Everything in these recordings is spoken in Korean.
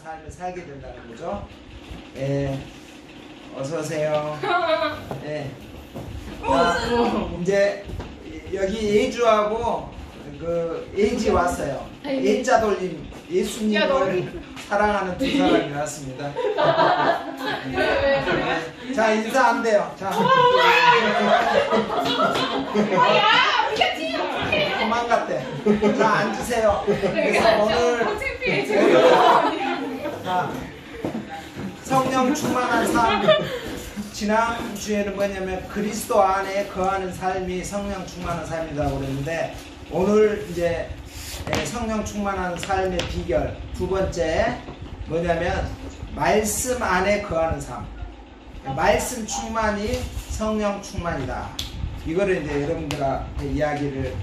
삶을 살게 된다는 거죠. 예, 어서 오세요. 예. 자, 이제 여기 예주하고 그 예지 왔어요. 예자 돌림 예수님을 사랑하는 두 사람이 왔습니다. 네. 자, 인사 안 돼요. 자, 도망갔대. 자, 앉으세요. 그래서 오늘 자, 성령 충만한 삶. 지난 주에는 뭐냐면 그리스도 안에 거하는 삶이 성령 충만한 삶이라고 그랬는데, 오늘 이제 성령 충만한 삶의 비결 두 번째 뭐냐면 말씀 안에 거하는 삶. 말씀 충만이 성령 충만이다. 이거를 이제 여러분들한테 이야기를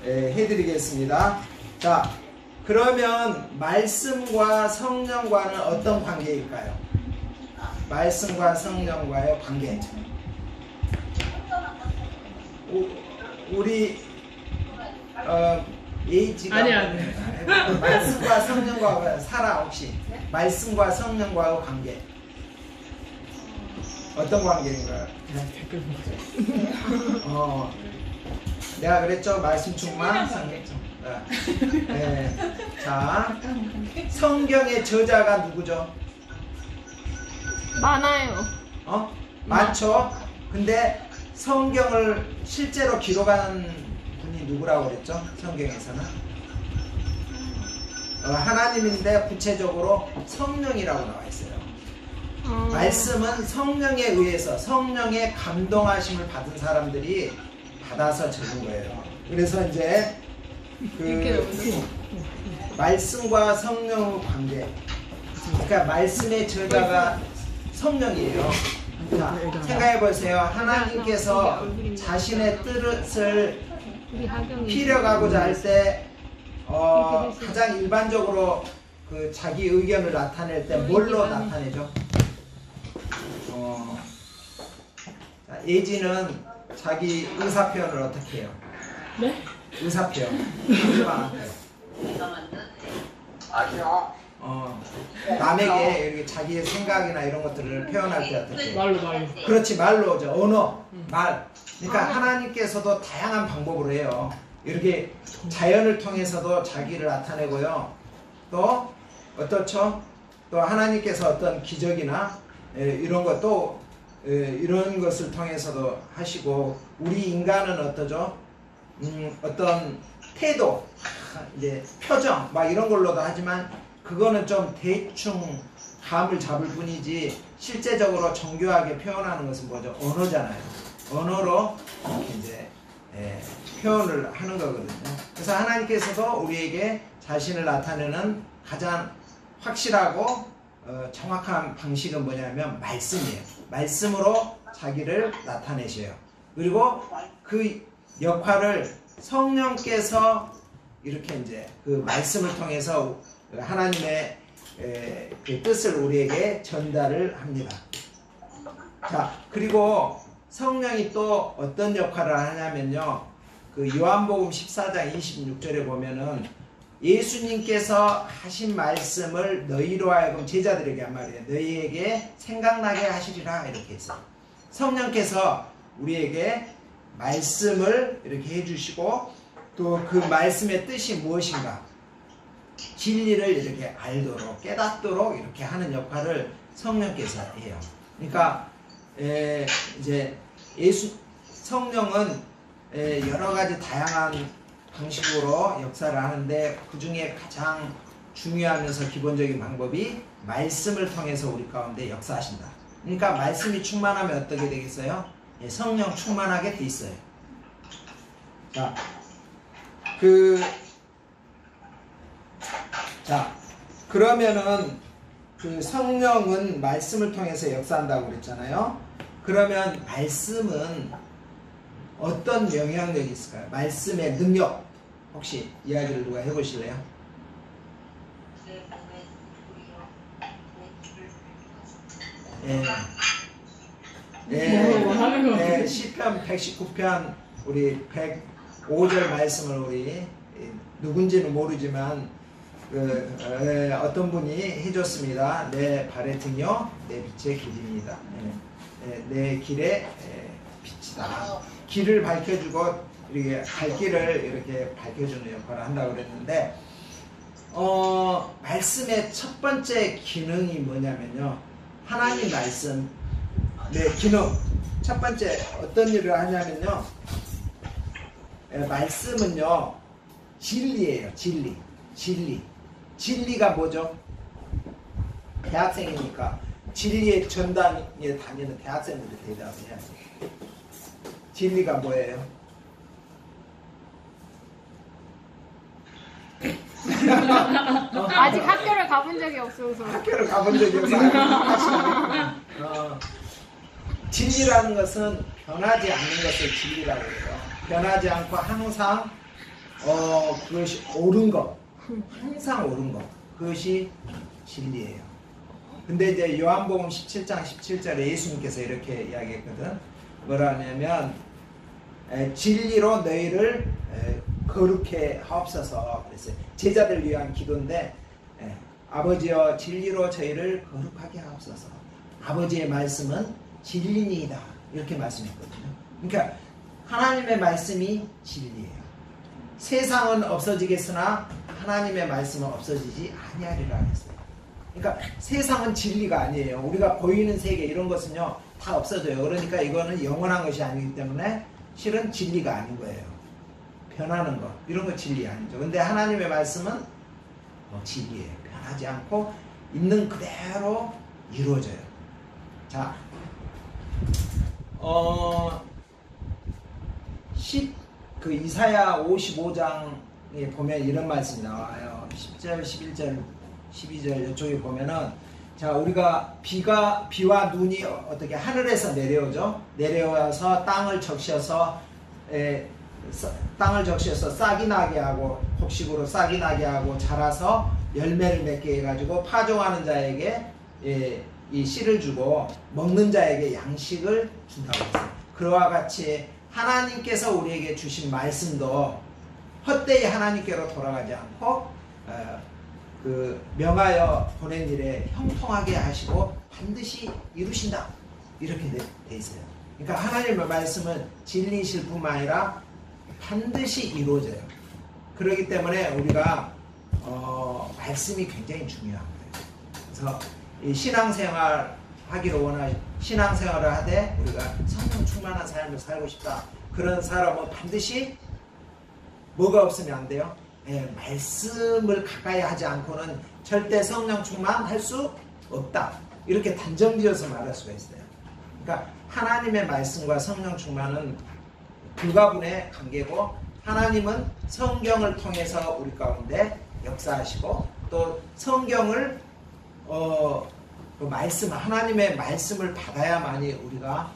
해드리겠습니다. 자, 그러면 말씀과 성령과는 어떤 관계일까요? 말씀과 성령과의 관계. 우리 예지가 아니. 말씀과 성령과 살아 혹시 말씀과 성령과의 관계 어떤 관계인가요? 내가 그랬죠. 말씀 충만 성령 충만. 네. 자, 성경의 저자가 누구죠? 많아요. 많죠. 근데 성경을 실제로 기록한 분이 누구라고 그랬죠? 성경에서는 하나님인데 구체적으로 성령이라고 나와 있어요. 말씀은 성령에 의해서 성령의 감동하심을 받은 사람들이 받아서 적은 거예요. 그래서 이제 그 말씀과 성령의 관계, 그러니까 말씀의 저자가 성령이에요. 자, 생각해 보세요. 하나님께서 자신의 뜻을 피려가고자 할 때 가장 일반적으로 그 자기 의견을 나타낼 때 뭘로 나타내죠? 예지는 자기 의사 표현을 어떻게 해요? 네? 의사 표현. 남에게 이렇게 자기의 생각이나 이런 것들을 표현할 때 어떻게 해요? 말로. 그렇지, 말로죠. 언어, 말. 그러니까 하나님께서도 다양한 방법으로 해요. 이렇게 자연을 통해서도 자기를 나타내고요. 또 어떻죠? 또 하나님께서 어떤 기적이나 이런 것도 이런 것을 통해서도 하시고, 우리 인간은 어떠죠? 어떤 태도, 이제 표정 막 이런 걸로도 하지만 그거는 좀 대충 감을 잡을 뿐이지 실제적으로 정교하게 표현하는 것은 뭐죠? 언어잖아요. 언어로 이제 표현을 하는 거거든요. 그래서 하나님께서도 우리에게 자신을 나타내는 가장 확실하고 정확한 방식은 뭐냐면 말씀이에요. 말씀으로 자기를 나타내셔요. 그리고 그 역할을 성령께서 이렇게 이제 그 말씀을 통해서 하나님의 그 뜻을 우리에게 전달을 합니다. 자, 그리고 성령이 또 어떤 역할을 하냐면요, 그 요한복음 14장 26절에 보면은 예수님께서 하신 말씀을 너희로 하여금 제자들에게 한 말이에요. 너희에게 생각나게 하시리라 이렇게 했어요. 성령께서 우리에게 말씀을 이렇게 해주시고 또 그 말씀의 뜻이 무엇인가 진리를 이렇게 알도록 깨닫도록 이렇게 하는 역할을 성령께서 해요. 그러니까 이제 성령은 여러 가지 다양한 방식으로 역사를 하는데 그 중에 가장 중요하면서 기본적인 방법이 말씀을 통해서 우리 가운데 역사하신다. 그러니까 말씀이 충만하면 어떻게 되겠어요? 성령 충만하게 돼 있어요. 자, 그러면은 그 성령은 말씀을 통해서 역사한다고 그랬잖아요. 그러면 말씀은 어떤 영향력이 있을까요? 말씀의 능력 혹시 이야기를 누가 해보실래요? 시편 119편 우리 105절 말씀을 우리 누군지는 모르지만 어떤 분이 해줬습니다. 내 발의 등이요 내 빛의 길입니다. 내 길의 빛이다. 길을 밝혀주고 이렇게 갈 길을 이렇게 밝혀주는 역할을 한다고 그랬는데, 말씀의 첫 번째 기능이 뭐냐면요, 하나님 말씀 내 기능 첫 번째 어떤 일을 하냐면요, 말씀은요 진리예요. 진리가 뭐죠? 대학생이니까 진리의 전당에 다니는 대학생들이 대답해야지. 진리가 뭐예요? 아직 학교를 가본 적이 없어서. 학교를 가본 적이 없어서. 진리라는 것은 변하지 않는 것을 진리라고 해요. 변하지 않고 항상 그것이 옳은 것, 항상 옳은 것, 그것이 진리예요. 근데 이제 요한복음 17장 17절에 예수님께서 이렇게 이야기했거든. 뭐라 하냐면 진리로 너희를 거룩해 하옵소서 그랬어요. 제자들 위한 기도인데, 아버지여 진리로 저희를 거룩하게 하옵소서. 아버지의 말씀은 진리니이다 이렇게 말씀했거든요. 그러니까 하나님의 말씀이 진리예요. 세상은 없어지겠으나 하나님의 말씀은 없어지지 아니하리라 했어요. 그러니까 세상은 진리가 아니에요. 우리가 보이는 세계 이런 것은요 다 없어져요. 그러니까 이거는 영원한 것이 아니기 때문에 실은 진리가 아닌 거예요. 변하는 것 이런 거 진리 아니죠. 근데 하나님의 말씀은 진리예요. 변하지 않고 있는 그대로 이루어져요. 자, 이사야 55장에 보면 이런 말씀이 나와요. 10절, 11절, 12절 이쪽에 보면은, 자, 우리가 비와 눈이 어떻게 하늘에서 내려오죠. 내려와서 땅을 적셔서 싹이 나게 하고, 곡식으로 싹이 나게 하고, 자라서 열매를 맺게 해가지고 파종하는 자에게 이 씨를 주고 먹는 자에게 양식을 준다고 했어요. 그와 같이 하나님께서 우리에게 주신 말씀도 헛되이 하나님께로 돌아가지 않고 명하여 보낸 일에 형통하게 하시고 반드시 이루신다 이렇게 돼 있어요. 그러니까 하나님의 말씀은 진리이실 뿐만 아니라 반드시 이루어져요. 그렇기 때문에 우리가 말씀이 굉장히 중요한 거예요. 그래서 이 신앙생활 하기를 신앙생활을 하되 우리가 성령 충만한 삶을 살고 싶다. 그런 사람은 반드시 뭐가 없으면 안 돼요? 말씀을 가까이 하지 않고는 절대 성령 충만할 수 없다. 이렇게 단정지어서 말할 수가 있어요. 그러니까 하나님의 말씀과 성령 충만은 불가분의 관계고, 하나님은 성경을 통해서 우리 가운데 역사하시고, 또 성경을 하나님의 말씀을 받아야만이 우리가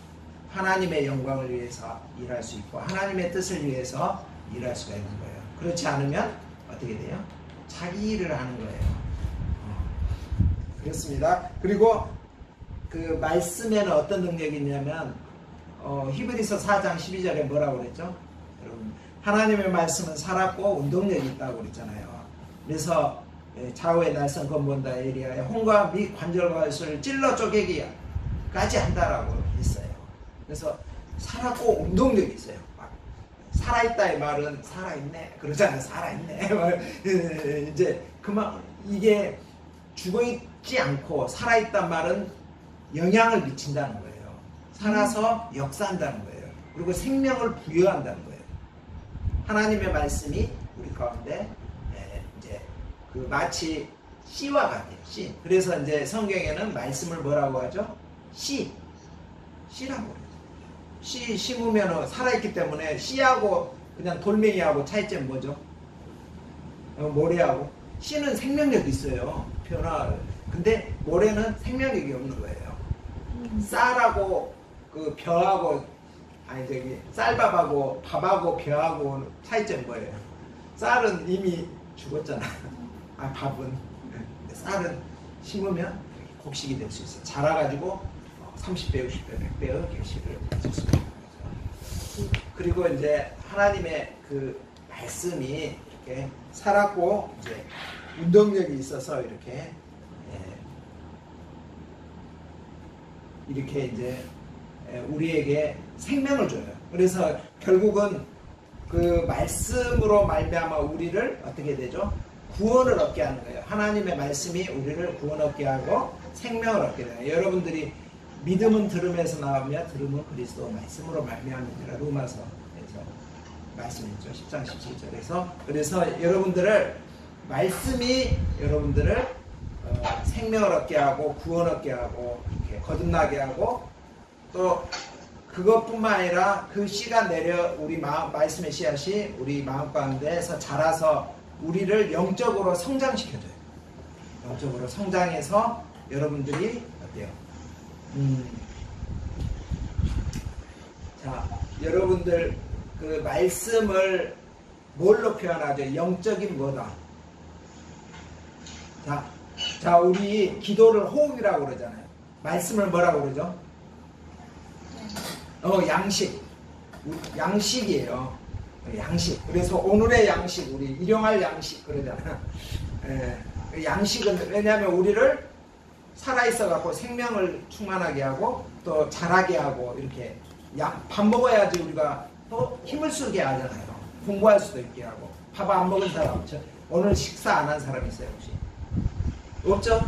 하나님의 영광을 위해서 일할 수 있고 하나님의 뜻을 위해서 일할 수가 있는 거예요. 그렇지 않으면 어떻게 돼요? 자기 일을 하는 거예요. 그렇습니다. 그리고 그 말씀에는 어떤 능력이 있냐면 히브리서 4장 12절에 뭐라고 그랬죠? 여러분, 하나님의 말씀은 살았고 운동력이 있다고 그랬잖아요. 그래서 좌우의 날선 건본다 에리아의 홍과 및 관절과 을 찔러 쪼개기까지 한다라고 했어요. 그래서 살았고 운동력이 있어요. 막 살아있다의 말은 살아있네 그러잖아요. 살아있네. 이제 이게 죽어있지 않고 살아있단 말은 영향을 미친다는 거예요. 살아서 역사한다는 거예요. 그리고 생명을 부여한다는 거예요. 하나님의 말씀이 우리 가운데 마치 씨와 같아요. 씨. 그래서 이제 성경에는 말씀을 뭐라고 하죠? 씨라고 해요. 씨 심으면 살아있기 때문에 씨하고 그냥 돌멩이하고 차이점 뭐죠? 모래하고. 씨는 생명력이 있어요. 근데 모래는 생명력이 없는 거예요. 쌀하고 벼하고 쌀밥하고 밥하고 벼하고 차이점 뭐예요? 쌀은 이미 죽었잖아. 밥은. 쌀은 심으면 곡식이 될 수 있어요. 자라가지고 30배, 60배, 100배의 결실을 가질 수 있는 거죠. 그리고 이제 하나님의 그 말씀이 이렇게 살았고 이제 운동력이 있어서 이렇게 이렇게 이제 우리에게 생명을 줘요. 그래서 결국은 그 말씀으로 말미암아 우리를 어떻게 되죠? 구원을 얻게 하는 거예요. 하나님의 말씀이 우리를 구원 얻게 하고 생명을 얻게 돼요. 여러분들이 믿음은 들음에서 나오며 들음은 그리스도 말씀으로 말미암으니라. 로마서에서 말씀이죠. 10장 17절에서. 그래서 여러분들을 말씀이 여러분들을 생명을 얻게 하고 구원 얻게 하고 이렇게 거듭나게 하고 또 그것뿐만 아니라 그 씨가 내려 우리 마음, 말씀의 씨앗이 우리 마음 가운데서 자라서 우리를 영적으로 성장시켜줘요. 영적으로 성장해서 여러분들이 어때요? 자, 여러분들 그 말씀을 뭘로 표현하죠? 영적인 뭐다? 자, 우리 기도를 호흡이라고 그러잖아요. 말씀을 뭐라고 그러죠? 양식. 양식이에요. 양식. 그래서 오늘의 양식, 우리 일용할 양식 그러잖아. 양식은 왜냐하면 우리를 살아있어 갖고 생명을 충만하게 하고 또 자라게 하고 이렇게 밥 먹어야지 우리가 또 힘을 쓰게 하잖아요. 공부할 수도 있게 하고. 밥 안 먹은 사람 오늘 식사 안 한 사람 있어요 혹시? 없죠?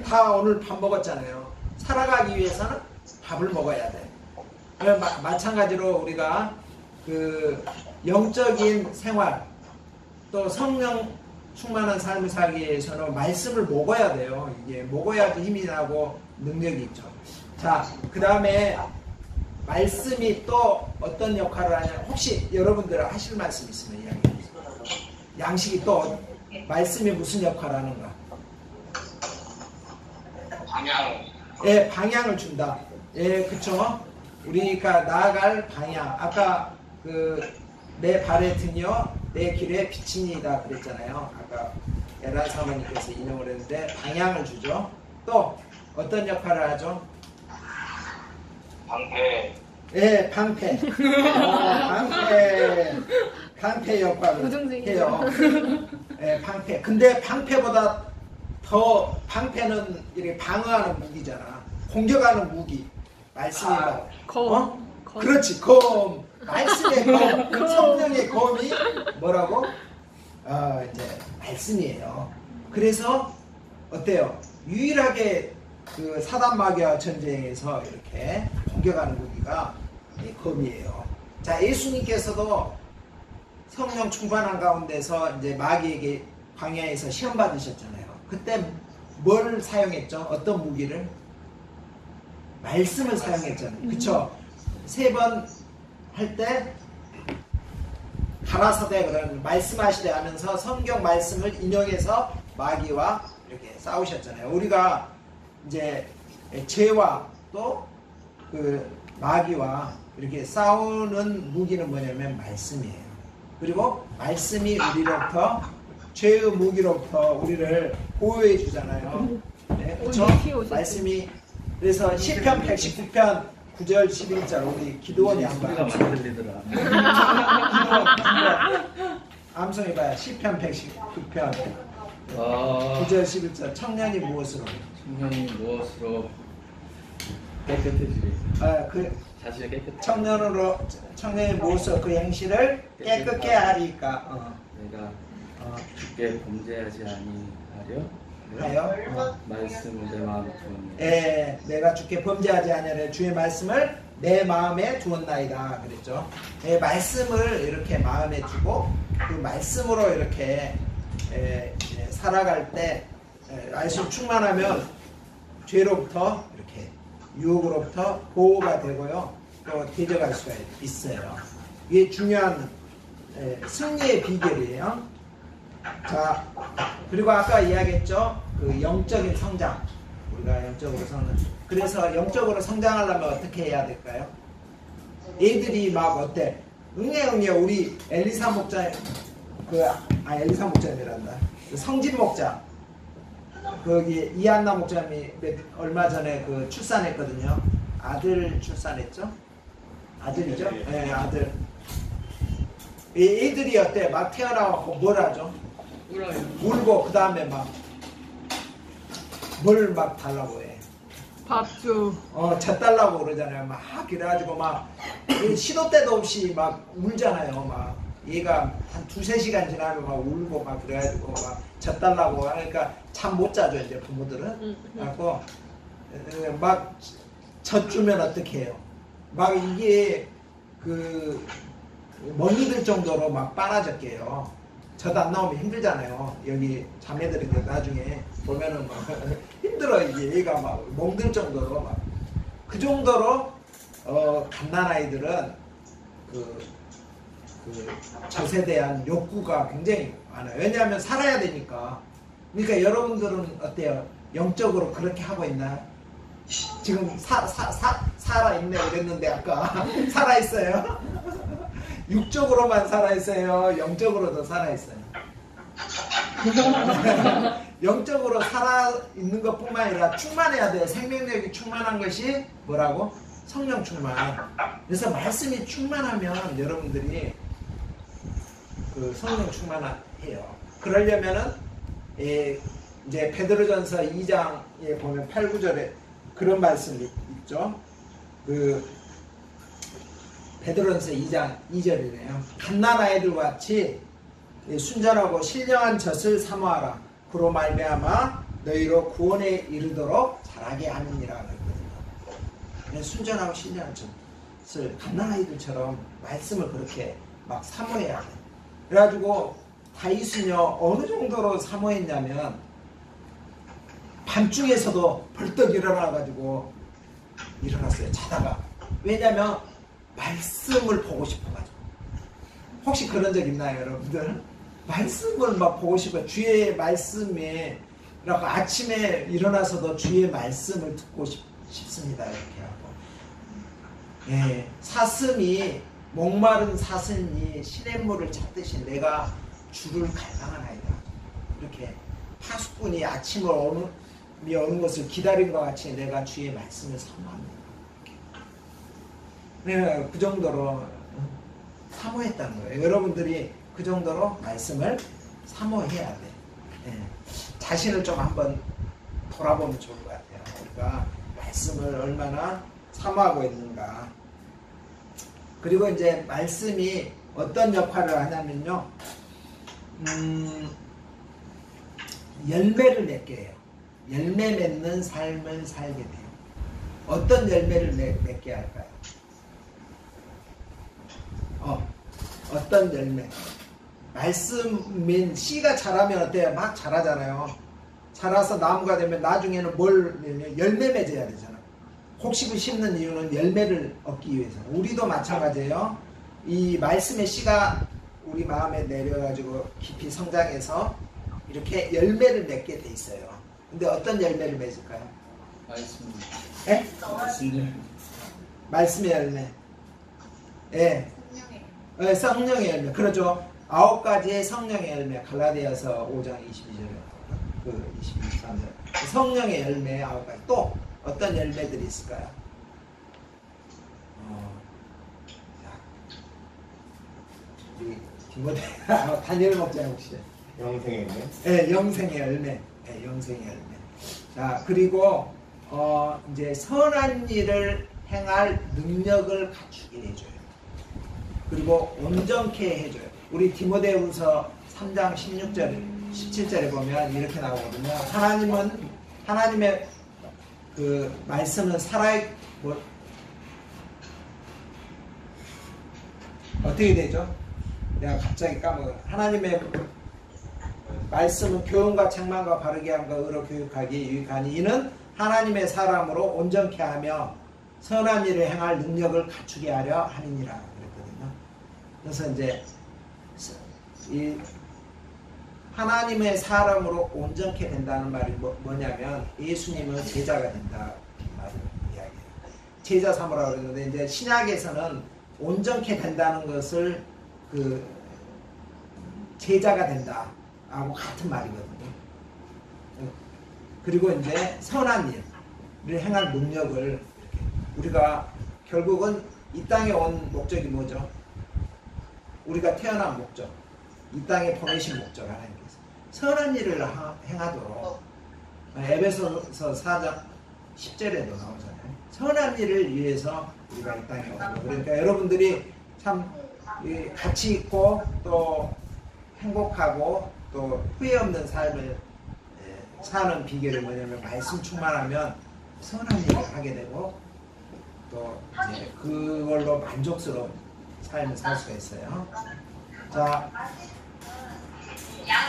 다 오늘 밥 먹었잖아요. 살아가기 위해서는 밥을 먹어야 돼. 마찬가지로 우리가 그 영적인 생활 또 성령 충만한 삶을 살기 위해서는 말씀을 먹어야 돼요. 이게 먹어야지 힘이 나고 능력이 있죠. 자, 그 다음에 말씀이 또 어떤 역할을 하냐? 혹시 여러분들 하실 말씀 있으면 이야기해 주세요. 양식이 또 말씀이 무슨 역할을 하는가? 방향. 예, 방향을 준다. 예, 그쵸? 우리가 나아갈 방향. 아까 내 발의 등이여 내 길에 비치니이다 그랬잖아요. 아까 에란 사모님께서 인용을 했는데 방향을 주죠. 또 어떤 역할을 하죠? 방패. 예, 방패. 방패 역할을 해요. 예, 방패. 근데 방패보다 더 방패는 이렇게 방어하는 무기잖아. 공격하는 무기. 말씀이다. 그렇지, 검. 말씀의 검. 성령의 검이 뭐라고? 이제 말씀이에요. 그래서 어때요? 유일하게 그 사단 마귀와 전쟁에서 이렇게 공격하는 무기가 이 검이에요. 자, 예수님께서도 성령 충만한 가운데서 이제 마귀에게 광야에서 시험 받으셨잖아요. 그때 뭘 사용했죠? 어떤 무기를? 말씀을 사용했잖아요. 그쵸? 3번 할 때 가라사대 그런 말씀하시되 하면서 성경 말씀을 인용해서 마귀와 이렇게 싸우셨잖아요. 우리가 이제 죄와 또 그 마귀와 이렇게 싸우는 무기는 뭐냐면 말씀이에요. 그리고 말씀이 우리로부터 죄의 무기로부터 우리를 보호해 주잖아요. 네, 그렇죠? 말씀이 그래서 시편 119편 9절 11절 우리 기도원이 한번 들리더라. 암송해봐요. 시편 119편 9절 11절 청년이 무엇으로? 청년이 무엇으로 깨끗해지리? 자신의 깨끗. 청년이 무엇으로 그 행실을 깨끗게 하리까? 내가 주께 범죄하지 아니하려 하여 말씀을 내 마음에 두었네. 예, 내가 주께 범죄하지 아니하려 주의 말씀을 내 마음에 두었나이다 그랬죠. 예, 말씀을 이렇게 마음에 두고 그 말씀으로 이렇게 살아갈 때 말씀 충만하면 죄로부터 이렇게 유혹으로부터 보호가 되고요. 또 대적할 수가 있어요. 이게 중요한 승리의 비결이에요. 자, 그리고 아까 이야기했죠. 그 영적인 성장. 우리가 영적으로 성장. 그래서 영적으로 성장하려면 어떻게 해야 될까요? 애들이 막 어때? 응애 우리 엘리사 목자 엘리사 목자님이란다. 성진 목자. 거기 이한나 목자님이 얼마 전에 그 출산했거든요. 아들 출산했죠? 아들이죠? 네, 아들. 이 애들이 어때? 막 태어나고 뭘 하죠? 울어요. 울고 그 다음에 막 뭘 막 달라고 해. 밥주. 젖달라고 그러잖아요. 막 그래가지고 막 시도 때도 없이 막 울잖아요. 막 얘가 한 2-3시간 지나면 막 울고 막 그래가지고 막 젖달라고 하니까 잠 못 자죠 이제 부모들은. 그래갖고 막 젖주면 어떻게 해요? 막 이게 그 멍이 들 정도로 막 빨아졌게요. 젖 안 나오면 힘들잖아요. 여기 자매들이 나중에 보면은 막 힘들어. 이게 얘가 막 멍들 정도로 막 그 정도로 갓난아이들은 그 젖에 대한 욕구가 굉장히 많아요. 왜냐하면 살아야 되니까. 그러니까 여러분들은 어때요? 영적으로 그렇게 하고 있나요? 지금 살아있네 그랬는데 아까 살아있어요? 육적으로만 살아있어요? 영적으로도 살아있어요? 영적으로 살아있는 것 뿐만 아니라 충만해야 돼요. 생명력이 충만한 것이 뭐라고? 성령 충만. 그래서 말씀이 충만하면 여러분들이 그 성령 충만해요. 그러려면은 이제 베드로전서 2장에 보면 8, 9절에 그런 말씀이 있죠. 그 베드로전서 2장 2절이네요. 갓난아이들과 같이 순전하고 신령한 젖을 사모하라. 그로 말미암아 너희로 구원에 이르도록 자라게 하느니라 그랬거든요. 순전하고 신령한 젖을 갓난아이들처럼 말씀을 그렇게 막 사모해야 돼. 그래가지고 다윗은요 어느 정도로 사모했냐면 밤중에서도 벌떡 일어나가지고 일어났어요. 자다가. 왜냐면 말씀을 보고 싶어가지고. 혹시 그런 적 있나요 여러분들? 말씀을 막 보고 싶어요. 주의 말씀에 그래서 아침에 일어나서도 주의 말씀을 듣고 싶습니다. 이렇게 하고. 예, 사슴이 목마른 사슴이 시냇물을 찾듯이 내가 주를 갈망하나이다. 이렇게 파수꾼이 아침을 오는 것을 기다린 것 같이 내가 주의 말씀을 사모합니다. 네, 그 정도로 사모했다는 거예요. 여러분들이 그 정도로 말씀을 사모해야 돼. 예. 자신을 좀 한번 돌아보면 좋을 것 같아요. 우리가 말씀을 얼마나 사모하고 있는가. 그리고 이제 말씀이 어떤 역할을 하냐면요. 열매를 맺게 해요. 열매 맺는 삶을 살게 돼요. 어떤 열매를 맺게 할까요? 어떤 열매? 말씀인 씨가 자라면 어때요? 막 자라잖아요. 자라서 나무가 되면 나중에는 뭘 열매 맺어야 되잖아. 곡식을 심는 이유는 열매를 얻기 위해서. 우리도 마찬가지예요. 이 말씀의 씨가 우리 마음에 내려가지고 깊이 성장해서 이렇게 열매를 맺게 돼 있어요. 근데 어떤 열매를 맺을까요? 말씀. 예? 말씀. 말씀의 열매. 예. 성령의 열매. 그렇죠. 9가지의 성령의 열매. 갈라디아서 5장 22절. 그 23절. 성령의 열매 9가지. 또 어떤 열매들이 있을까요? 우리 디모데 다니엘 목장 혹시? 영생의 열매? 네, 영생의 열매. 네, 영생의 열매. 자, 그리고 이제 선한 일을 행할 능력을 갖추게 해줘요. 그리고 온전케 해줘요. 우리 디모데후서 3장 16절, 17절에 보면 이렇게 나오거든요. 하나님의 그 말씀은 어떻게 되죠? 내가 갑자기 까먹어요. 하나님의 말씀은 교훈과 책망과 바르게 함과 의로 교육하기에 유익하니 이는 하나님의 사람으로 온전케 하며 선한 일을 행할 능력을 갖추게 하려 하느니라 그랬거든요. 그래서 이제 이 하나님의 사람으로 온전케 된다는 말이 뭐냐면 예수님은 제자가 된다 말을 이야기해요. 제자 삼으라고 그러는데 이제 신약에서는 온전케 된다는 것을 그 제자가 된다 하고 같은 말이거든요. 그리고 이제 선한 일을 행할 능력을 이렇게 우리가 결국은 이 땅에 온 목적이 뭐죠? 우리가 태어난 목적, 이 땅에 보내신 목적 하나님께서. 선한 일을 행하도록 에베소서 4장 10절에도 나오잖아요. 선한 일을 위해서 우리가 이 땅에 오고 그러니까 여러분들이 참 가치 있고 또 행복하고 또 후회 없는 삶을 사는 비결이 뭐냐면 말씀 충만하면 선한 일을 하게 되고 또 이제 그걸로 만족스러운 삶을 살 수가 있어요. 자,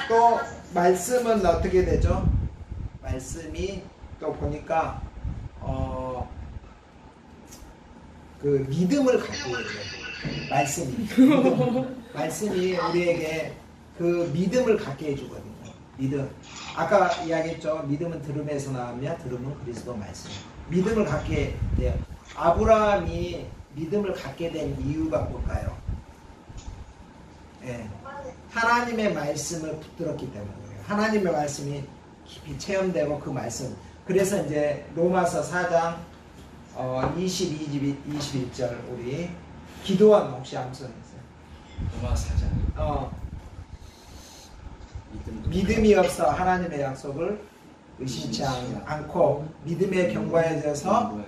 또 말씀은 어떻게 되죠? 말씀이 또 보니까 그 믿음을 갖게 해줘요. 말씀이 우리에게 그 믿음을 갖게 해주거든요. 믿음. 아까 이야기했죠. 믿음은 들음에서 나오며 들음은 그리스도 말씀. 믿음을 갖게 돼요. 아브라함이 믿음을 갖게 된 이유가 뭘까요? 예. 하나님의 말씀을 붙들었기 때문이에요. 하나님의 말씀이 깊이 체험되고 그 말씀. 그래서 이제 로마서 4장 21절 우리 기도원 혹시 암송했어요? 로마 4장. 믿음이 없어 하나님의 약속을 의심치 않고 믿음에 견고해져서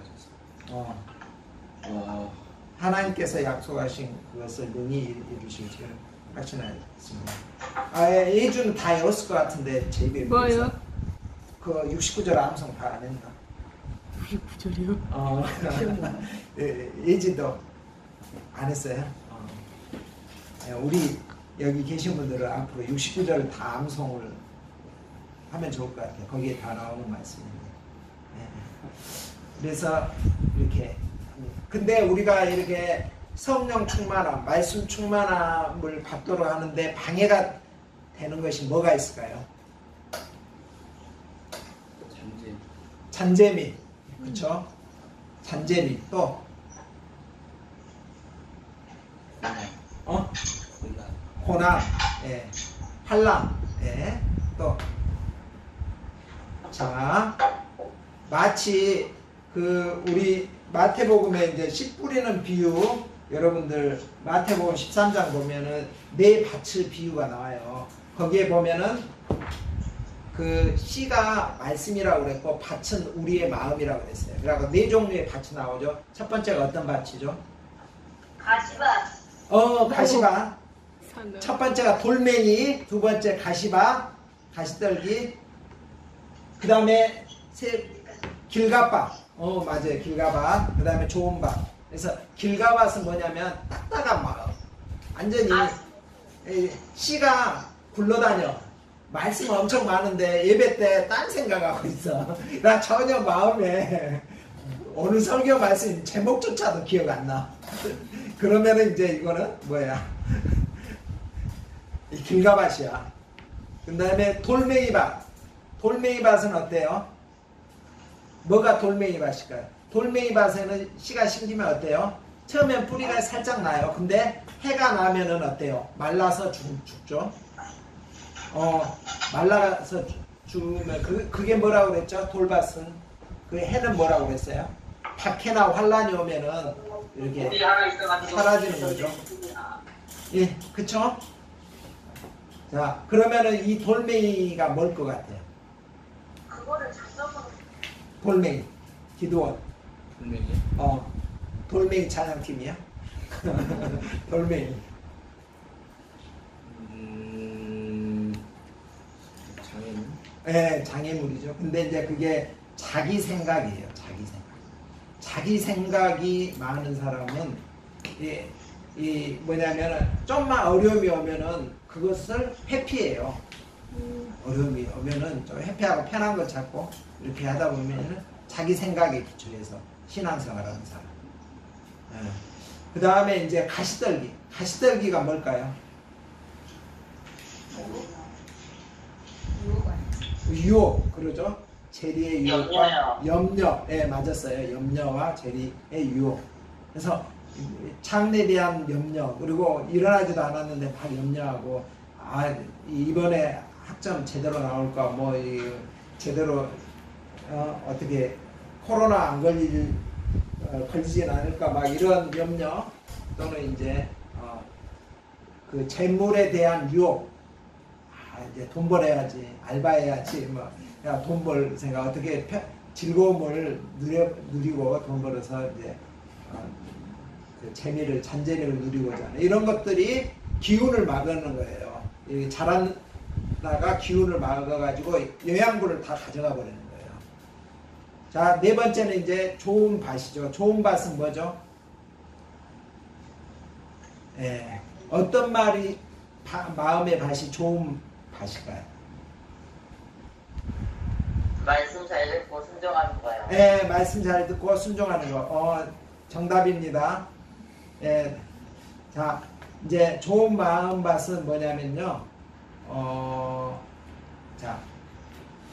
하나님께서 약속하신 그것을 능히 이루시기를 확신하였습니다. 예주는 다 외웠을 것 같은데 제 입에 뭐요? 그 69절 암송 다 안 했나? 69절이요? 예지도 안 했어요? 우리 여기 계신 분들은 앞으로 69절 다 암송을 하면 좋을 것 같아요. 거기에 다 나오는 말씀인데. 그래서 이렇게 근데 우리가 이렇게 성령 충만함, 말씀 충만함을 받도록 하는데 방해가 되는 것이 뭐가 있을까요? 잔재미, 그렇죠? 잔재미 또 고난, 예, 환난, 예, 또 자, 마치 그 우리 마태복음에 이제 씨 뿌리는 비유, 여러분들 마태복음 13장 보면은 네 밭을 비유가 나와요. 거기에 보면은 그 씨가 말씀이라고 그랬고 밭은 우리의 마음이라고 그랬어요. 그래서 네 종류의 밭이 나오죠. 첫 번째가 어떤 밭이죠? 가시밭. 가시밭. 첫 번째가 돌멩이, 두 번째 가시밭, 가시떨기, 그 다음에 길가밭. 맞아요. 길가밭. 그 다음에 좋은 밭. 그래서 길가밭은 뭐냐면 딱딱한 마음. 완전히 씨가 굴러다녀. 말씀 엄청 많은데 예배 때 딴 생각하고 있어. 나 전혀 마음에 오늘 설교 말씀 제목조차도 기억 안 나. 그러면은 이제 이거는 뭐야? 길가밭이야. 그 다음에 돌멩이밭. 돌멩이밭은 어때요? 뭐가 돌멩이밭일까요? 돌멩이밭에는 씨가 심기면 어때요? 처음엔 뿌리가 살짝 나요. 근데 해가 나면은 어때요? 말라서 죽죠? 말라서 죽으면 그게 뭐라고 그랬죠? 돌밭은 그 해는 뭐라고 그랬어요? 박해나 환란이 오면은 이렇게 사라지는 거죠. 예, 그쵸? 자, 그러면은 이 돌멩이가 뭘 것 같아요? 돌멩이, 기도원. 돌멩이? 돌멩이 찬양팀이야? 돌멩이. 장애물? 네, 장애물이죠. 근데 이제 그게 자기 생각이에요. 자기 생각. 자기 생각이 많은 사람은 이 뭐냐면은 좀만 어려움이 오면은 그것을 회피해요. 어려움이 오면은 좀 회피하고 편한 걸 찾고 이렇게 하다 보면은 자기 생각에 기초해서 신앙생활하는 사람. 그 다음에 이제 가시떨기. 가시떨기가 뭘까요? 유혹, 그러죠? 재리의 유혹과 염려. 예, 맞았어요. 염려와 재리의 유혹. 그래서 창에 대한 염려, 그리고 일어나지도 않았는데 막 염려하고, 이번에 학점 제대로 나올까, 뭐 제대로 어떻게 코로나 안 걸리진 않을까, 막 이런 염려, 또는 이제 그 재물에 대한 유혹. 이제 돈 벌어야지, 알바해야지, 뭐, 야, 돈 벌 생각, 어떻게 즐거움을 누리고 돈 벌어서 이제, 그 재미를, 잔재미를 누리고자 하는 이런 것들이 기운을 막는 거예요. 이 자라다가 기운을 막아가지고 영양분을 다 가져가 버리는 거예요. 자, 네 번째는 이제 좋은 밭이죠. 좋은 밭은 뭐죠? 예, 어떤 말이 마음의 밭이 좋은 밭일까요? 말씀 잘 듣고 순종하는 거요. 예, 말씀 잘 듣고 순종하는 거. 정답입니다. 예, 자, 이제 좋은 마음 밭은 뭐냐면요. 자,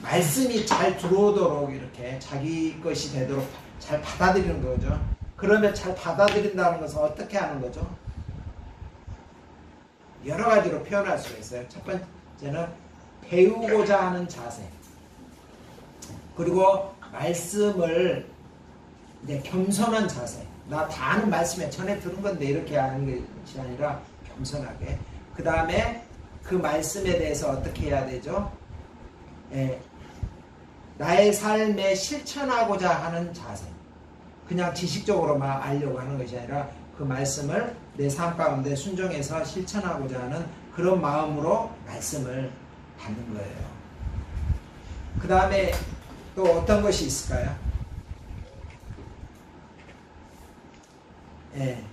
말씀이 잘 들어오도록 이렇게 자기 것이 되도록 잘 받아들이는 거죠. 그러면 잘 받아들인다는 것은 어떻게 하는 거죠? 여러 가지로 표현할 수가 있어요. 첫 번째는 배우고자 하는 자세. 그리고 말씀을 이제 겸손한 자세. 나 다 아는 말씀에 전에 들은 건데 이렇게 하는 것이 아니라 겸손하게. 그 다음에 그 말씀에 대해서 어떻게 해야 되죠? 예, 나의 삶에 실천하고자 하는 자세. 그냥 지식적으로만 알려고 하는 것이 아니라 그 말씀을 내 삶 가운데 순종해서 실천하고자 하는 그런 마음으로 말씀을 받는 거예요. 그 다음에 또 어떤 것이 있을까요? 예.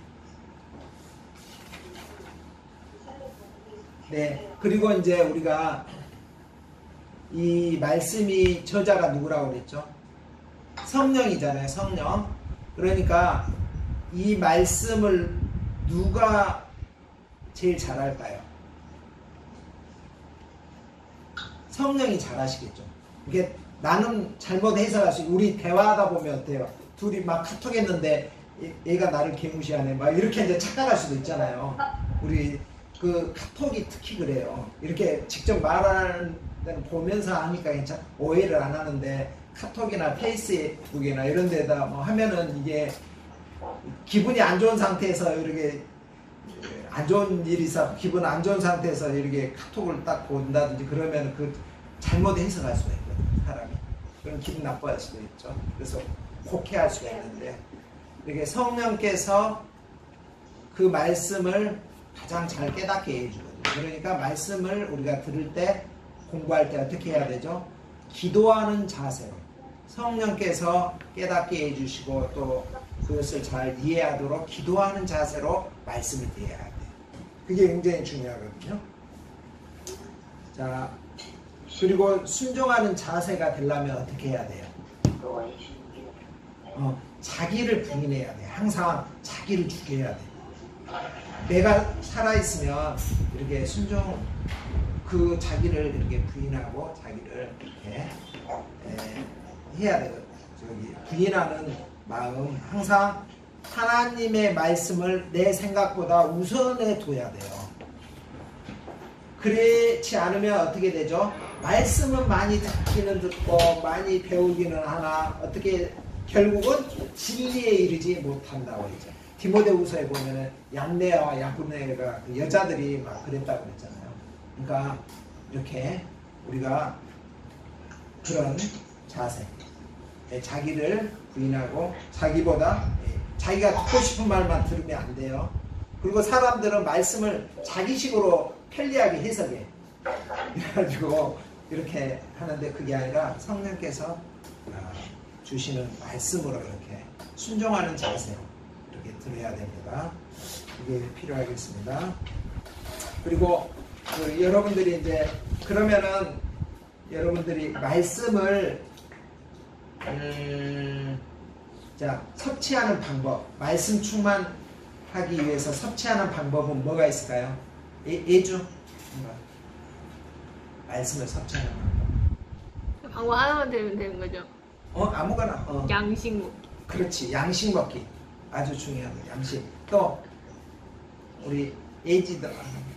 네. 그리고 이제 우리가 이 말씀이 저자가 누구라고 그랬죠? 성령이잖아요. 성령. 그러니까 이 말씀을 누가 제일 잘할까요? 성령이 잘하시겠죠. 이게 나는 잘못 해석할 수, 우리 대화하다 보면 어때요? 둘이 막 카톡했는데 얘가 나를 개무시하네. 막 이렇게 이제 착각할 수도 있잖아요. 우리 그 카톡이 특히 그래요. 이렇게 직접 말하는 데는 보면서 하니까 괜찮, 오해를 안 하는데 카톡이나 페이스북이나 이런 데다 뭐 하면은 이게 기분이 안 좋은 상태에서 이렇게 안 좋은 일이 있어 기분 안 좋은 상태에서 이렇게 카톡을 딱 본다든지 그러면 그 잘못 해석할 수가 있거든요. 사람이. 그럼 기분 나빠할 수도 있죠. 그래서 곡해할 수가 있는데 이렇게 성령께서 그 말씀을 가장 잘 깨닫게 해주거든요. 그러니까 말씀을 우리가 들을 때 공부할 때 어떻게 해야 되죠? 기도하는 자세로 성령께서 깨닫게 해주시고 또 그것을 잘 이해하도록 기도하는 자세로 말씀을 이해해야 돼요. 그게 굉장히 중요하거든요. 자, 그리고 순종하는 자세가 되려면 어떻게 해야 돼요? 자기를 부인해야 돼. 항상 자기를 죽여야 돼. 내가 살아있으면 이렇게 순종, 그 자기를 이렇게 부인하고 자기를 이렇게 해야 되거든요. 저기 부인하는 마음, 항상 하나님의 말씀을 내 생각보다 우선에 둬야 돼요. 그렇지 않으면 어떻게 되죠? 말씀은 많이 듣기는 듣고 많이 배우기는 하나 어떻게 결국은 진리에 이르지 못한다고 이제 디모데후서에 보면은 얀네와 야분네가 그 여자들이 막 그랬다고 그랬잖아요. 그러니까 이렇게 우리가 그런 자세, 자기를 부인하고 자기보다 자기가 듣고 싶은 말만 들으면 안 돼요. 그리고 사람들은 말씀을 자기식으로 편리하게 해석해. 그래가지고 이렇게 하는데 그게 아니라 성령께서 주시는 말씀으로 이렇게 순종하는 자세로 이렇게 들어야 됩니다. 이게 필요하겠습니다. 그리고 여러분들이 이제 그러면은 여러분들이 말씀을 자 섭취하는 방법, 말씀 충만하기 위해서 섭취하는 방법은 뭐가 있을까요? 예주 말씀을 섭취하는 방법. 방법 하나만 들으면 되는 거죠? 아무거나. 양식 먹기. 그렇지, 양식 먹기 아주 중요한 거. 양식. 또 우리 예지도 많잖아.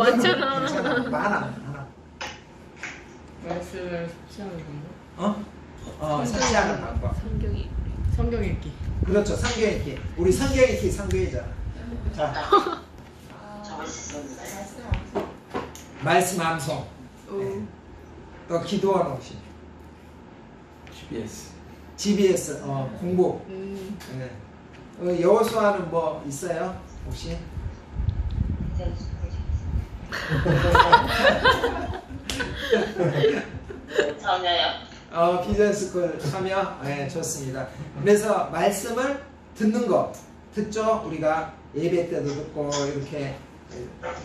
괜찮아. 많아. 말씀을 섭취하는 방법? 섭취하는 방법. 성경이. 성경 읽기. 그렇죠, 성경 읽기. 우리 성경 읽기 성경이잖아. 자, 말씀 암송. 오. 네. 또 기도원 혹시 GPS. GBS 공부. 네. 여호수아는 뭐 있어요? 혹시? 참여요. 비전스쿨 참여? 네, 좋습니다. 그래서 말씀을 듣는 거 듣죠? 우리가 예배 때도 듣고 이렇게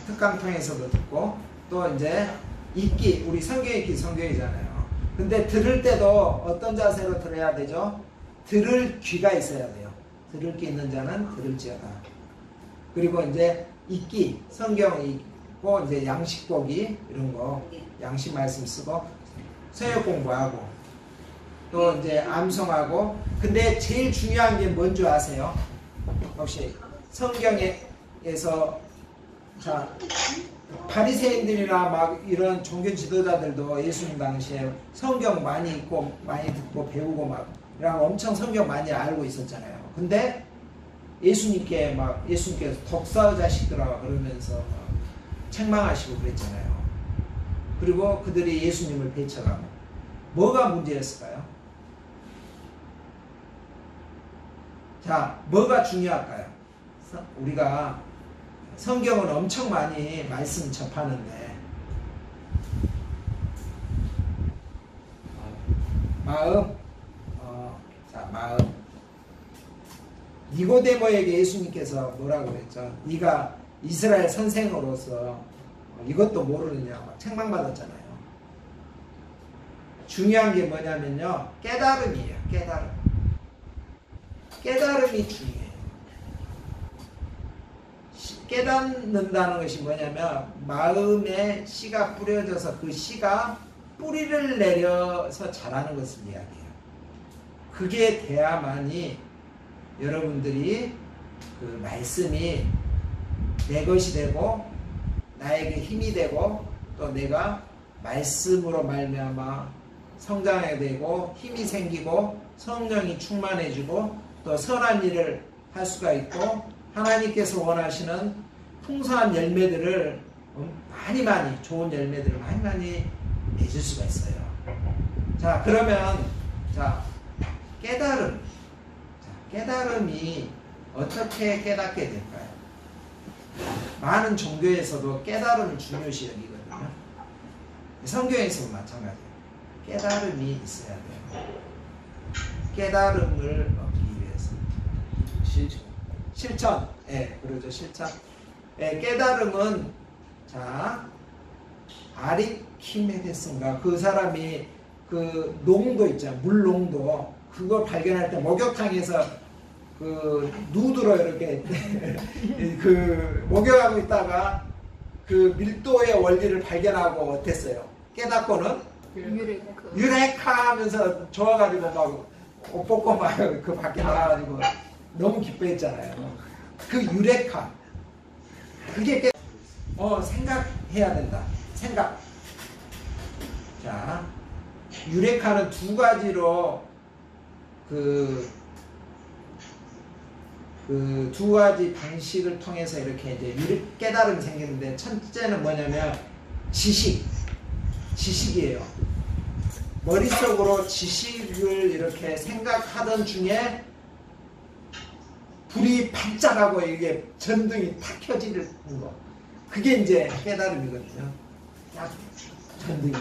특강통에서도 듣고 또 이제 읽기, 우리 성경 읽기 성경이잖아요. 근데 들을 때도 어떤 자세로 들어야 되죠? 들을 귀가 있어야 돼요. 들을 귀 있는 자는 들을지어다. 그리고 이제 읽기, 성경 읽고 이제 양식 보기 이런 거 양식 말씀 쓰고 서역 공부하고 또 이제 암송하고. 근데 제일 중요한 게 뭔지 아세요? 혹시 성경에서 자 바리새인들이나 막 이런 종교 지도자들도 예수님 당시에 성경 많이 읽고 많이 듣고 배우고 막 이런 엄청 성경 많이 알고 있었잖아요. 근데 예수님께서 독사 자식들아 그러면서 막 책망하시고 그랬잖아요. 그리고 그들이 예수님을 배척하고. 뭐가 문제였을까요? 자, 뭐가 중요할까요? 우리가 성경은 엄청 많이 말씀 접하는데 마음. 자, 마음. 니고데모에게 예수님께서 뭐라고 그랬죠? 네가 이스라엘 선생으로서 이것도 모르느냐 책망받았잖아요. 중요한 게 뭐냐면요, 깨달음이에요. 깨달음이 중요해요. 깨닫는다는 것이 뭐냐면 마음에 씨가 뿌려져서 그 씨가 뿌리를 내려서 자라는 것을 이야기해요. 그게 돼야만이 여러분들이 그 말씀이 내 것이 되고 나에게 힘이 되고 또 내가 말씀으로 말미암아 성장하게 되고 힘이 생기고 성령이 충만해지고 또 선한 일을 할 수가 있고 하나님께서 원하시는 풍성한 열매들을 많이 좋은 열매들을 많이 맺을 수가 있어요. 자, 그러면 자 깨달음이 어떻게 깨닫게 될까요? 많은 종교에서도 깨달음을 중요시 여기거든요. 성경에서도 마찬가지예요. 깨달음이 있어야 돼요. 깨달음을 얻기 위해서 실천. 예, 그러죠. 실천. 예, 깨달음은 자 아리키메데스인가 그 사람이 그 농도 있잖아요. 물 농도 그걸 발견할 때 목욕탕에서 그 누드로 이렇게 그 목욕하고 있다가 그 밀도의 원리를 발견하고 어땠어요? 깨닫고는 유레카 하면서 좋아가지고 막 옷 벗고 막 그 밖에 나가가지고 너무 기뻐했잖아요. 그 유레카 그게 생각해야 된다. 생각. 자, 유레카는 두 가지로 그 두 가지 방식을 통해서 이렇게 이제 깨달음이 생기는데 첫째는 뭐냐면 지식이에요. 머릿속으로 지식을 이렇게 생각하던 중에 불이 반짝하고 이게 전등이 탁 켜지는 거. 그게 이제 깨달음이거든요. 딱 전등이.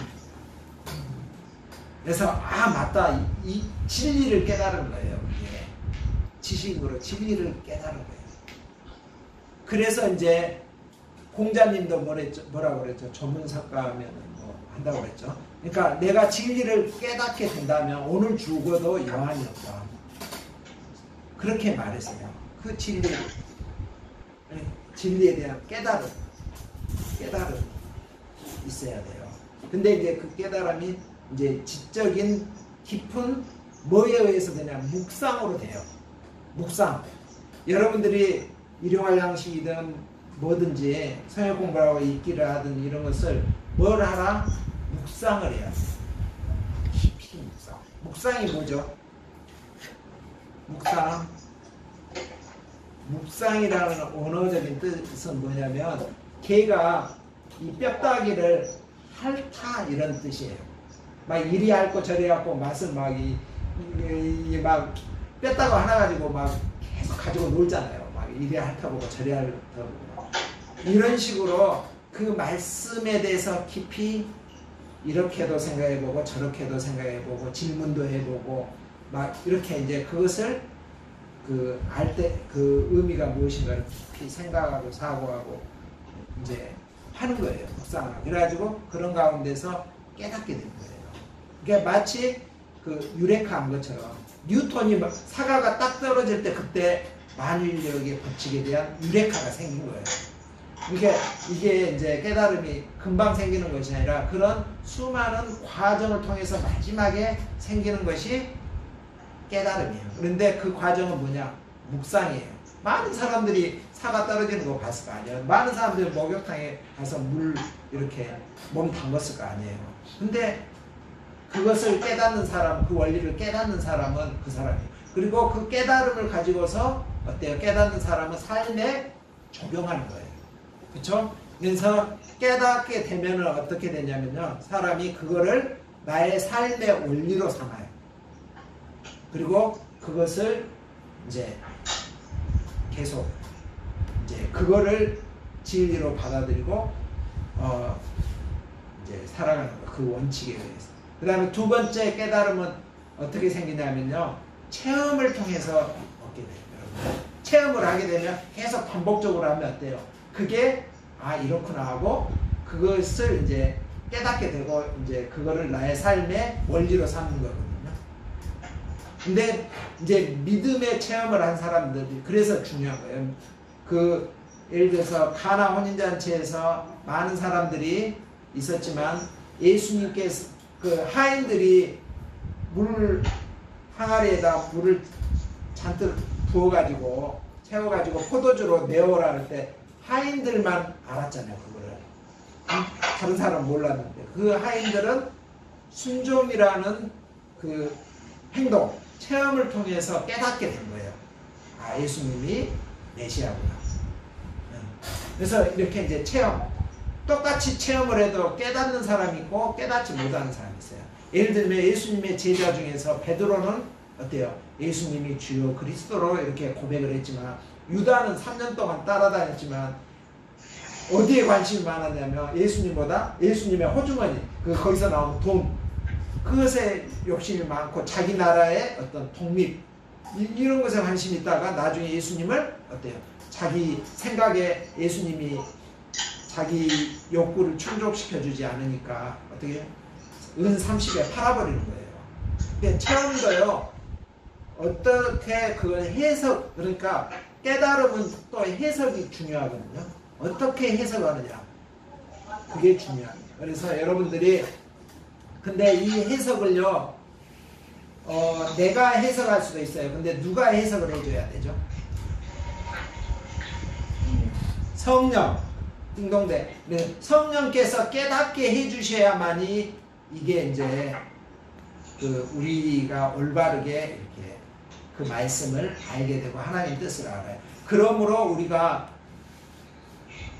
그래서 맞다. 이 진리를 깨달은 거예요. 이게. 지식으로 진리를 깨달은 거예요. 그래서 이제 공자님도 뭐라고 그랬죠? 전문사과하면 뭐 한다고 그랬죠. 그러니까 내가 진리를 깨닫게 된다면 오늘 죽어도 여한이 없다. 그렇게 말했어요. 그 진리에 대한 깨달음 있어야 돼요. 근데 이제 그 깨달음이 이제 지적인 깊은 뭐에 의해서 되냐? 묵상으로 돼요. 묵상. 여러분들이 일용할 양식이든 뭐든지 성역 공부하고 읽기를 하든 이런 것을 뭘 하라? 묵상을 해야 돼요. 깊이 묵상. 묵상이 뭐죠? 묵상이라는 언어적인 뜻은 뭐냐면 걔가 이 뼈다귀를 핥아 이런 뜻이에요. 막 이리 핥고 저리 핥고 맛을 막 막 뼈다귀 하나 가지고 막 계속 가지고 놀잖아요. 막 이리 핥아보고 저리 핥아보고 이런 식으로 그 말씀에 대해서 깊이 이렇게도 생각해보고 저렇게도 생각해보고 질문도 해보고 막 이렇게 이제 그것을 그 알 때 그 의미가 무엇인가를 깊이 생각하고 사고하고 이제 하는 거예요. 묵상하고. 그래가지고 그런 가운데서 깨닫게 된 거예요. 그러니까 마치 그 유레카한 것처럼 뉴턴이 사과가 딱 떨어질 때 그때 만유인력의 법칙에 대한 유레카가 생긴 거예요. 이게 이제 깨달음이 금방 생기는 것이 아니라 그런 수많은 과정을 통해서 마지막에 생기는 것이 깨달음이에요. 그런데 그 과정은 뭐냐? 묵상이에요. 많은 사람들이 사과 떨어지는 거 봤을 거 아니에요. 많은 사람들이 목욕탕에 가서 물 이렇게 몸 담갔을 거 아니에요. 근데 그것을 깨닫는 사람, 그 원리를 깨닫는 사람은 그 사람이에요. 그리고 그 깨달음을 가지고서 어때요? 깨닫는 사람은 삶에 적용하는 거예요. 그렇죠? 그래서 깨닫게 되면 어떻게 되냐면요. 사람이 그거를 나의 삶의 원리로 삼아요. 그리고 그것을 이제 계속 이제 그거를 진리로 받아들이고 이제 살아가는 거. 그 원칙에 의해서. 그 다음에 두 번째 깨달음은 어떻게 생기냐면요. 체험을 통해서 얻게 돼요. 여러분. 체험을 하게 되면 계속 반복적으로 하면 어때요? 그게 아 이렇구나 하고 그것을 이제 깨닫게 되고 이제 그거를 나의 삶의 원리로 삼는 거거든요. 근데 이제 믿음의 체험을 한 사람들이 그래서 중요한 거예요. 그 예를 들어서 가나 혼인잔치에서 많은 사람들이 있었지만 예수님께서 그 하인들이 물 항아리에다 물을 잔뜩 부어가지고 채워가지고 포도주로 내어라 할 때 하인들만 알았잖아요. 그거를. 다른 사람은 몰랐는데 그 하인들은 순종이라는 그 행동, 체험을 통해서 깨닫게 된 거예요. 아, 예수님이 메시아구나. 그래서 이렇게 이제 체험, 똑같이 체험을 해도 깨닫는 사람이 있고 깨닫지 못하는 사람이 있어요. 예를 들면 예수님의 제자 중에서 베드로는 어때요? 예수님이 주요 그리스도로 이렇게 고백을 했지만 유다는 3년 동안 따라다녔지만 어디에 관심이 많았냐면 예수님보다 예수님의 호주머니, 거기서 나온 돈, 그것에 욕심이 많고 자기 나라의 어떤 독립 이런 것에 관심이 있다가 나중에 예수님을 어때요? 자기 생각에 예수님이 자기 욕구를 충족시켜주지 않으니까 어떻게 은 30에 팔아버리는 거예요. 근데 체험도요. 어떻게 그 해석 그러니까 깨달음은 또 해석이 중요하거든요. 어떻게 해석하느냐 그게 중요합니다. 그래서 여러분들이 근데 이 해석을요 내가 해석할 수도 있어요. 근데 누가 해석을 해줘야 되죠? 성령 띵동대. 네, 성령께서 깨닫게 해주셔야만이 이게 이제 그 우리가 올바르게 이렇게 그 말씀을 알게 되고 하나님 뜻을 알아요. 그러므로 우리가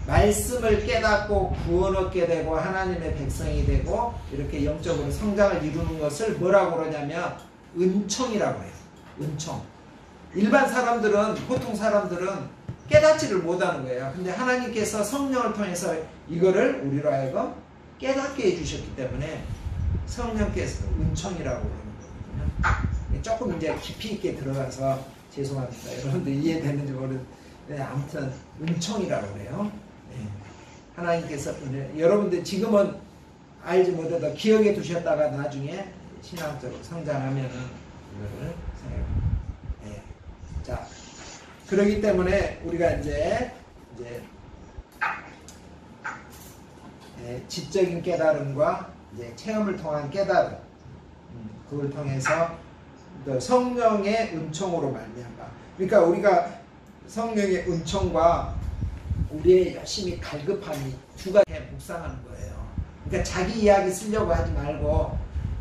말씀을 깨닫고 구원 얻게 되고 하나님의 백성이 되고 이렇게 영적으로 성장을 이루는 것을 뭐라고 그러냐면 은총이라고 해요. 은총. 일반 사람들은 보통 사람들은 깨닫지를 못하는 거예요. 근데 하나님께서 성령을 통해서 이거를 우리로 하여금 깨닫게 해주셨기 때문에 성령께서 은총이라고 그러는 거거든요. 조금 이제 깊이 있게 들어가서 죄송합니다. 여러분들 이해되는지 모르는데 아무튼 은총이라고 그래요. 네. 하나님께서 여러분들 지금은 알지 못해도 기억에 두셨다가 나중에 신앙적으로 성장하면은 이거를 생각합니다. 네. 자, 그러기 때문에 우리가 이제 지적인 깨달음과 이제 체험을 통한 깨달음, 그걸 통해서 성령의 은총으로 말미암아. 그러니까 우리가 성령의 은총과 우리의 열심히 갈급함이 두 가지 묵상하는 거예요. 그러니까 자기 이야기 쓰려고 하지 말고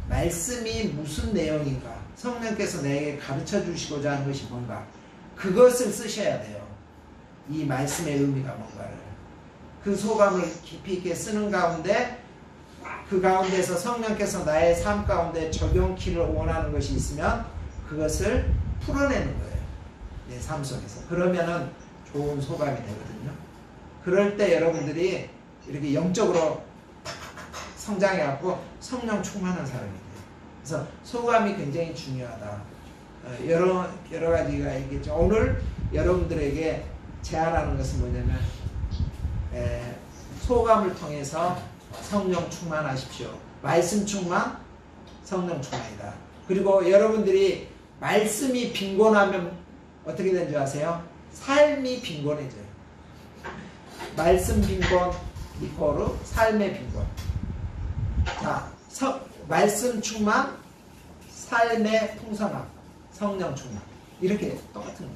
말씀이 무슨 내용인가, 성령께서 내게 가르쳐 주시고자 하는 것이 뭔가, 그것을 쓰셔야 돼요. 이 말씀의 의미가 뭔가를. 그 소감을 깊이 있게 쓰는 가운데 그 가운데서 성령께서 나의 삶 가운데 적용키를 원하는 것이 있으면 그것을 풀어내는 거예요. 내 삶 속에서. 그러면은 좋은 소감이 되거든요. 그럴 때 여러분들이 이렇게 영적으로 성장해갖고 성령 충만한 사람이 돼요. 그래서 소감이 굉장히 중요하다. 여러 가지가 있겠죠. 오늘 여러분들에게 제안하는 것은 뭐냐면 소감을 통해서 성령 충만하십시오. 말씀 충만, 성령 충만이다. 그리고 여러분들이 말씀이 빈곤하면 어떻게 되는 줄 아세요? 삶이 빈곤해져요. 말씀 빈곤 이코르 삶의 빈곤. 자, 말씀 충만, 삶의 풍성함, 성령 충만. 이렇게 똑같은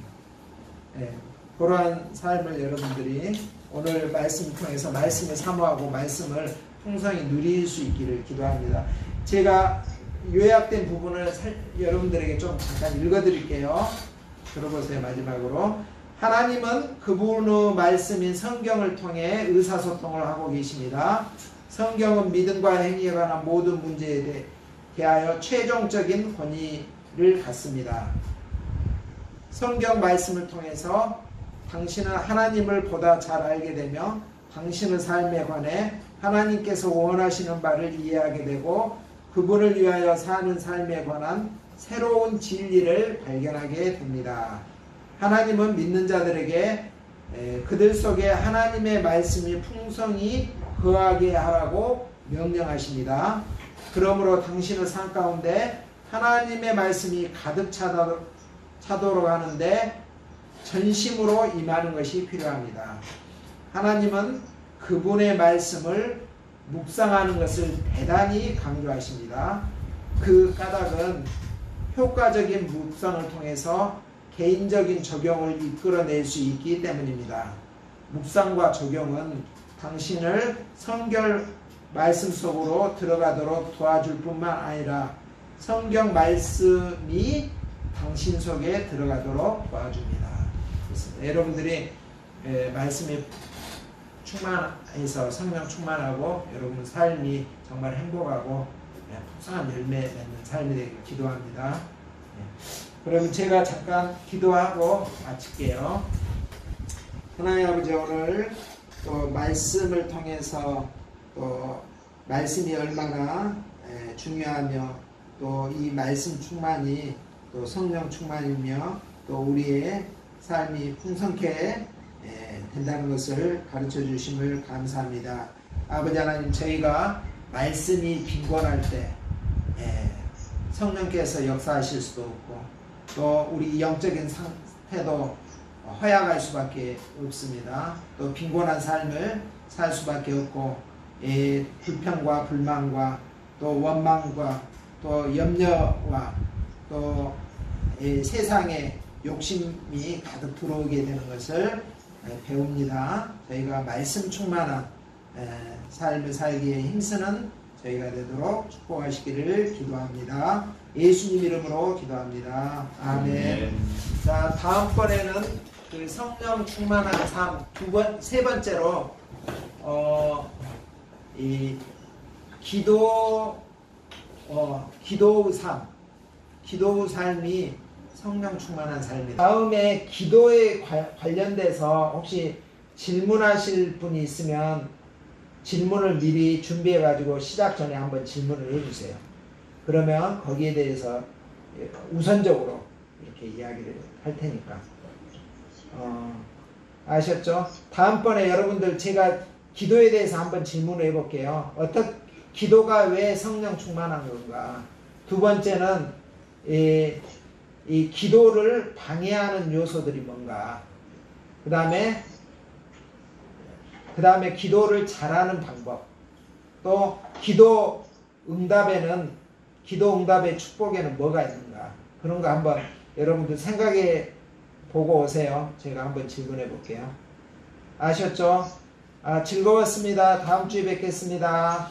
거예요. 그러한 삶을 여러분들이 오늘 말씀을 통해서 말씀을 사모하고 말씀을 풍성히 누릴 수 있기를 기도합니다. 제가 요약된 부분을 여러분들에게 좀 잠깐 읽어드릴게요. 들어보세요. 마지막으로. 하나님은 그분의 말씀인 성경을 통해 의사소통을 하고 계십니다. 성경은 믿음과 행위에 관한 모든 문제에 대하여 최종적인 권위를 갖습니다. 성경 말씀을 통해서 당신은 하나님을 보다 잘 알게 되며 당신의 삶에 관해 하나님께서 원하시는 바를 이해하게 되고 그분을 위하여 사는 삶에 관한 새로운 진리를 발견하게 됩니다. 하나님은 믿는 자들에게 그들 속에 하나님의 말씀이 풍성히 거하게 하라고 명령하십니다. 그러므로 당신의 삶 가운데 하나님의 말씀이 가득 차도록 하는데 전심으로 임하는 것이 필요합니다. 하나님은 그분의 말씀을 묵상하는 것을 대단히 강조하십니다. 그 까닭은 효과적인 묵상을 통해서 개인적인 적용을 이끌어낼 수 있기 때문입니다. 묵상과 적용은 당신을 성경 말씀 속으로 들어가도록 도와줄 뿐만 아니라 성경 말씀이 당신 속에 들어가도록 도와줍니다. 그렇습니다. 여러분들이 말씀에 충만해서 성령 충만하고 여러분 삶이 정말 행복하고 풍성한 열매 맺는 삶이 되길 기도합니다. 그럼 제가 잠깐 기도하고 마칠게요. 하나님 아버지, 오늘 또 말씀을 통해서 또 말씀이 얼마나 중요하며 또 이 말씀 충만이 또 성령 충만이며 또 우리의 삶이 풍성케 된다는 것을 가르쳐 주심을 감사합니다. 아버지 하나님, 저희가 말씀이 빈곤할 때 성령께서 역사하실 수도 없고 또 우리 영적인 상태도 허약할 수밖에 없습니다. 또 빈곤한 삶을 살 수밖에 없고 불평과 불만과 또 원망과 또 염려와 또 세상에 욕심이 가득 들어오게 되는 것을 배웁니다. 저희가 말씀 충만한 삶을 살기에 힘쓰는 저희가 되도록 축복하시기를 기도합니다. 예수님 이름으로 기도합니다. 아멘. 자, 다음번에는 그 성령 충만한 삶 세 번째로 이 기도의 삶이 성령 충만한 삶이다. 다음에 기도에 관련돼서 혹시 질문하실 분이 있으면 질문을 미리 준비해 가지고 시작 전에 한번 질문을 해주세요. 그러면 거기에 대해서 우선적으로 이렇게 이야기를 할 테니까 아셨죠? 다음번에 여러분들 제가 기도에 대해서 한번 질문을 해볼게요. 기도가 왜 성령 충만한 건가? 두 번째는 이 기도를 방해하는 요소들이 뭔가? 그 다음에 기도를 잘하는 방법, 또 기도 응답의 축복에는 뭐가 있는가? 그런 거 한번 여러분들 생각해 보고 오세요. 제가 한번 질문해 볼게요. 아셨죠? 즐거웠습니다. 다음 주에 뵙겠습니다.